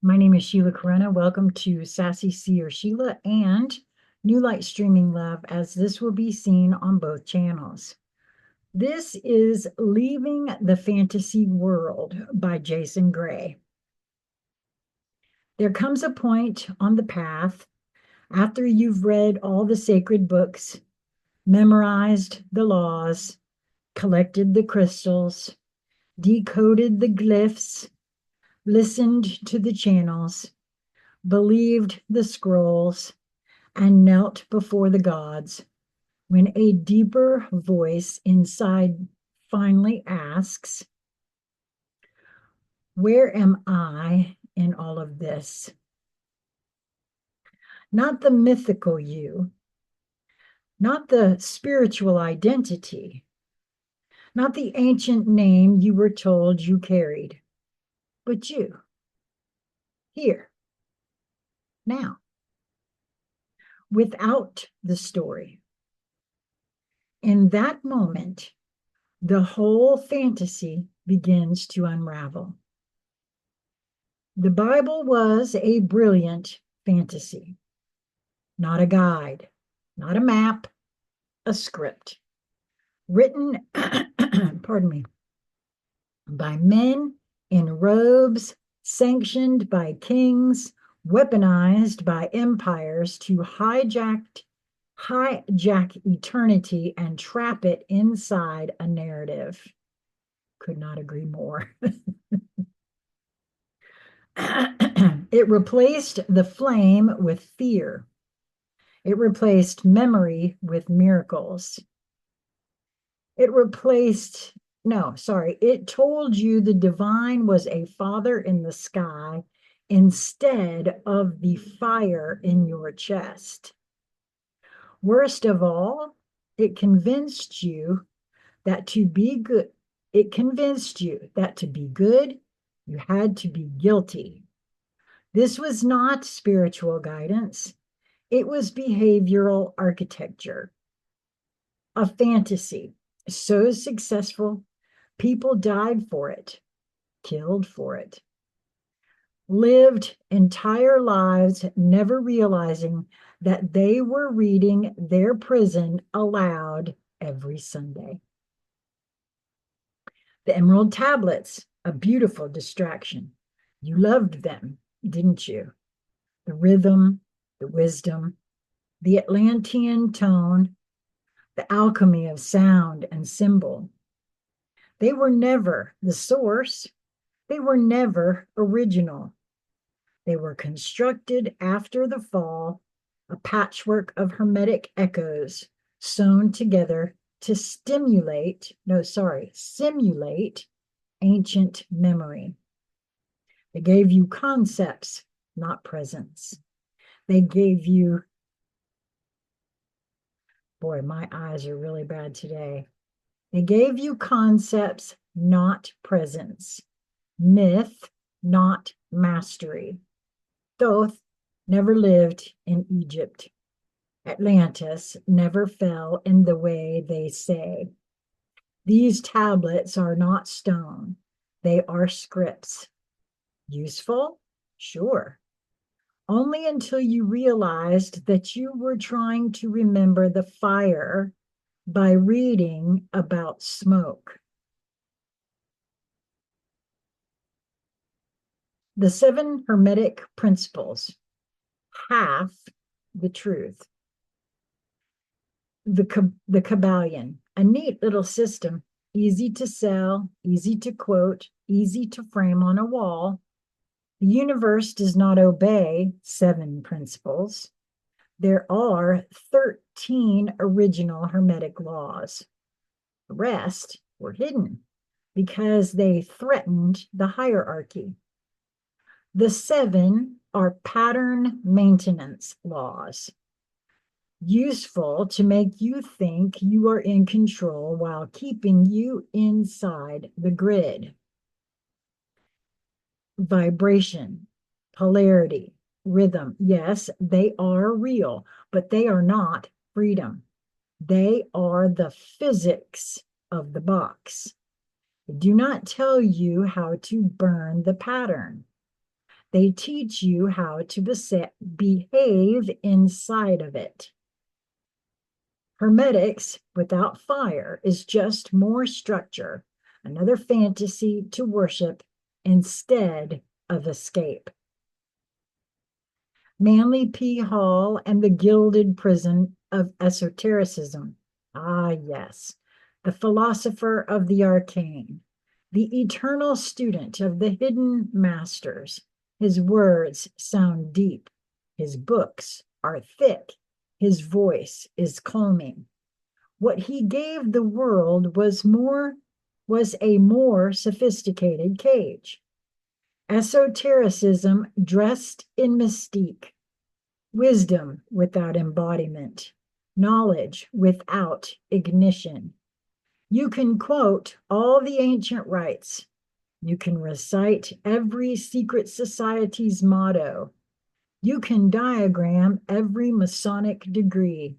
My name is Sheila Corona. Welcome to Sassy Seer Sheila and New Light Streaming Love, as this will be seen on both channels. This is Leaving the Fantasy World by Jason Gray. There comes a point on the path after you've read all the sacred books, memorized the laws, collected the crystals, decoded the glyphs, listened to the channels, believed the scrolls, and knelt before the gods, when a deeper voice inside finally asks, where am I in all of this? Not the mythical you, not the spiritual identity, not the ancient name you were told you carried, but you, here, now, without the story. In that moment, the whole fantasy begins to unravel. The Bible was a brilliant fantasy, not a guide, not a map, a script, written, pardon me, by men in robes, sanctioned by kings, weaponized by empires to hijack eternity and trap it inside a narrative. Could not agree more. It replaced the flame with fear. It replaced memory with miracles. It told you the divine was a father in the sky instead of the fire in your chest. Worst of all, it convinced you that to be good, you had to be guilty. This was not spiritual guidance. It was behavioral architecture, a fantasy so successful, people died for it, killed for it, lived entire lives never realizing that they were reading their prison aloud every Sunday. The Emerald Tablets, a beautiful distraction. You loved them, didn't you? The rhythm, the wisdom, the Atlantean tone, the alchemy of sound and symbol. They were never the source. They were never original. They were constructed after the fall, a patchwork of hermetic echoes sewn together to simulate ancient memory. They gave you concepts, not presence. They gave you, boy, my eyes are really bad today. They gave you concepts, not presence. Myth, not mastery. Thoth never lived in Egypt. Atlantis never fell in the way they say. These tablets are not stone. They are scripts. Useful? Sure. Only until you realized that you were trying to remember the fire by reading about smoke. The 7 Hermetic principles, half the truth. The Kabbalion, a neat little system, easy to sell, easy to quote, easy to frame on a wall. The universe does not obey 7 principles. There are 13 original Hermetic laws. The rest were hidden because they threatened the hierarchy. The 7 are pattern maintenance laws, useful to make you think you are in control while keeping you inside the grid. Vibration, polarity, rhythm, yes, they are real, but they are not freedom. They are the physics of the box. They do not tell you how to burn the pattern. They teach you how to behave inside of it. Hermetics without fire is just more structure, another fantasy to worship instead of escape. Manly P. Hall and the Gilded Prison of Esotericism. Ah, yes, the philosopher of the arcane, the eternal student of the hidden masters. His words sound deep. His books are thick. His voice is calming. What he gave the world was a more sophisticated cage. Esotericism dressed in mystique, wisdom without embodiment, knowledge without ignition. You can quote all the ancient rites. You can recite every secret society's motto. You can diagram every Masonic degree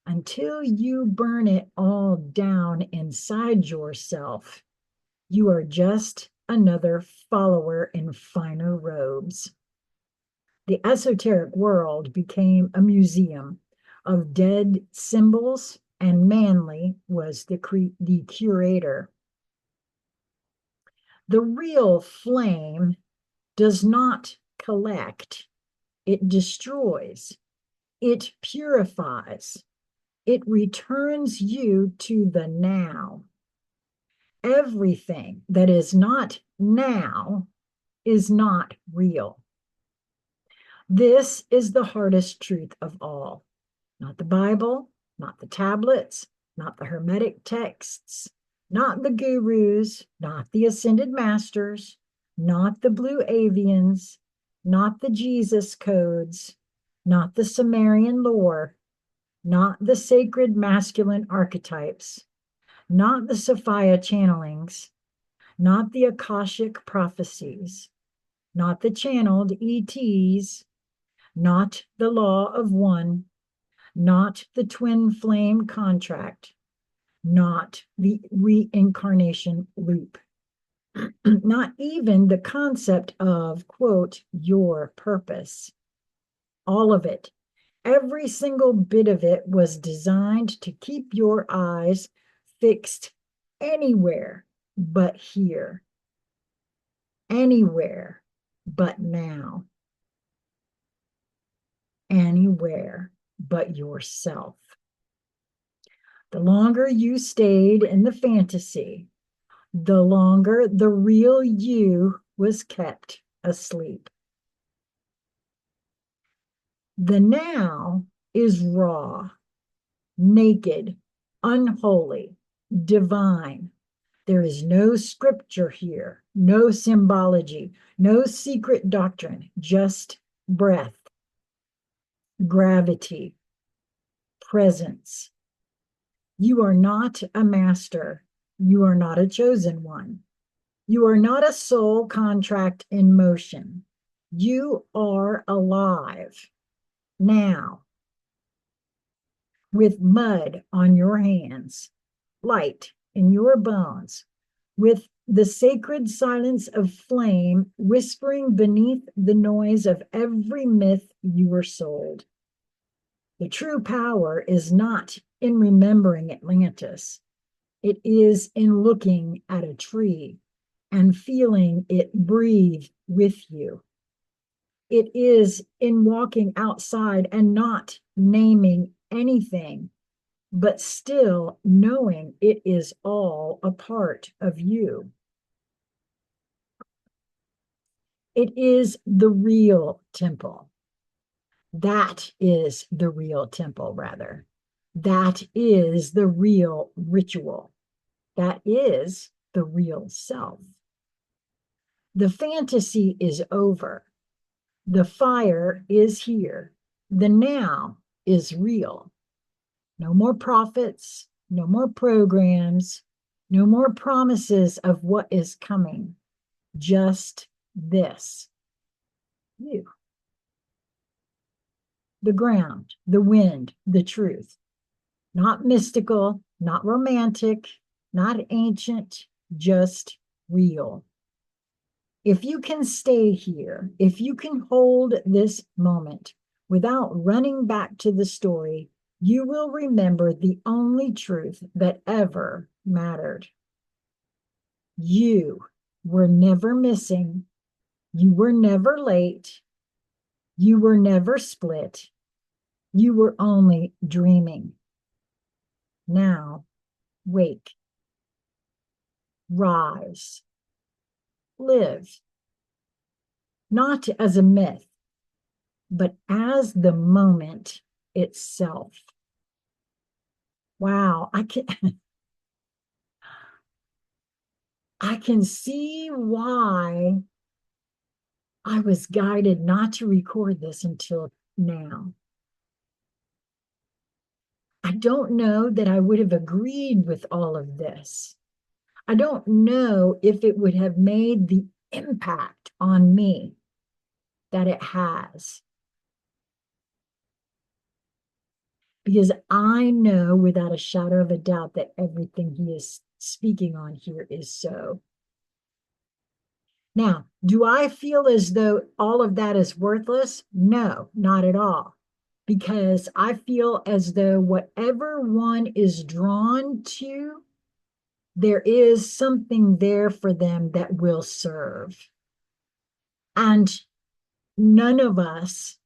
until you burn it all down inside yourself. You are just another follower in finer robes. The esoteric world became a museum of dead symbols, and Manly was the curator. The real flame does not collect, it destroys, it purifies, it returns you to the now. Everything that is not now is not real. This is the hardest truth of all. Not the Bible, not the tablets, not the Hermetic texts, not the gurus, not the ascended masters, not the blue avians, not the Jesus codes, not the Sumerian lore, not the sacred masculine archetypes, not the Sophia channelings, not the Akashic prophecies, not the channeled ETs, not the law of one, not the twin flame contract, not the reincarnation loop, not even the concept of, quote, your purpose. All of it, every single bit of it was designed to keep your eyes fixed anywhere but here, anywhere but now, anywhere but yourself. The longer you stayed in the fantasy, the longer the real you was kept asleep. The now is raw, naked, unholy, divine. There is no scripture here, no symbology, no secret doctrine, just breath, gravity, presence. You are not a master. You are not a chosen one. You are not a soul contract in motion. You are alive now, with mud on your hands, light in your bones, with the sacred silence of flame whispering beneath the noise of every myth you were sold. The true power is not in remembering Atlantis. It is in looking at a tree and feeling it breathe with you. It is in walking outside and not naming anything, but still knowing it is all a part of you. It is the real temple. That is the real temple, rather. That is the real ritual. That is the real self. The fantasy is over. The fire is here. The now is real. No more prophets, no more programs, no more promises of what is coming. Just this. You. The ground, the wind, the truth. Not mystical, not romantic, not ancient, just real. If you can stay here, if you can hold this moment without running back to the story, you will remember the only truth that ever mattered. You were never missing. You were never late. You were never split. You were only dreaming. Now, wake, rise, live, not as a myth, but as the moment itself. Wow, I can see why I was guided not to record this until now. I don't know that I would have agreed with all of this. I don't know if it would have made the impact on me that it has. Because I know without a shadow of a doubt that everything he is speaking on here is so. Now, do I feel as though all of that is worthless? No, not at all. Because I feel as though whatever one is drawn to, there is something there for them that will serve. And none of us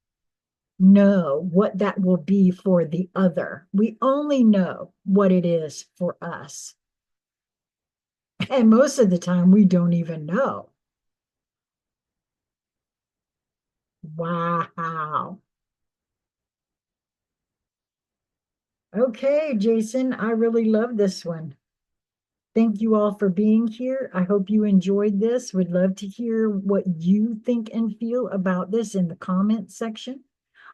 know what that will be for the other. We only know what it is for us. And most of the time, we don't even know. Wow. Okay, Jason, I really love this one. Thank you all for being here. I hope you enjoyed this. Would love to hear what you think and feel about this in the comment section.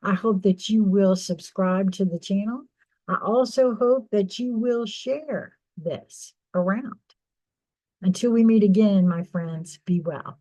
I hope that you will subscribe to the channel. I also hope that you will share this around. Until we meet again, my friends, be well.